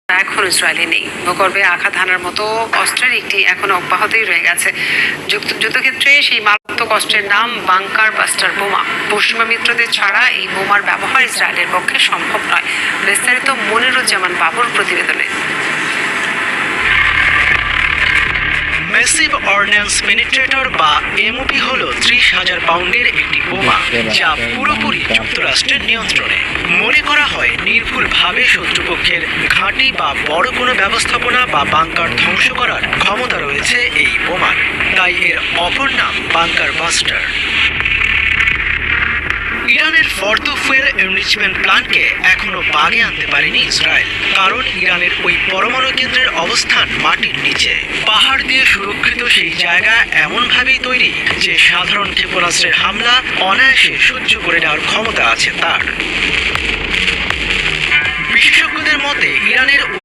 এখন ইসরায়েলে নেই। ভূগর্ভে আঘাত হানার মতো অস্ত্রের একটি এখন অব্যাহতই রয়ে গেছে। যুদ্ধক্ষেত্রে সেই মারাত্মক অস্ত্রের নাম বাংকার বাস্টার বোমা। পশ্চিমা মিত্রদের ছাড়া এই বোমার ব্যবহার ইসরায়েলের পক্ষে সম্ভব নয়। বিস্তারিত মনিরুজ্জামান বাবুর প্রতিবেদনে। ম্যাসিভ অর্ডিন্যান্স পেনিট্রেটর বা এমওপি হল 30,000 পাউন্ডের একটি বোমা, যা পুরোপুরি যুক্তরাষ্ট্রের নিয়ন্ত্রণে। মনে করা হয় নির্ভুলভাবে শত্রুপক্ষের ঘাঁটি বা বড় কোনো ব্যবস্থাপনা বা বাংকার ধ্বংস করার ক্ষমতা রয়েছে এই বোমার। তাই এর অপর নাম বাংকার বাস্টার। ইরানের ফর্দো ফুয়েল এনরিচমেন্ট প্ল্যান্টকে এখনো বাগে আনতে পারেনি ইসরায়েল, কারণ ইরানের ওই পরমাণু কেন্দ্রের অবস্থান মাটির নিচে। পাহাড় দিয়ে সুরক্ষিত সেই জায়গা এমনভাবেই তৈরি যে সাধারণ ক্ষেপণাস্ত্রের হামলা অনায়াসে সহ্য করে নেওয়ার ক্ষমতা আছে তার। বিশেষজ্ঞদের মতে ইরানের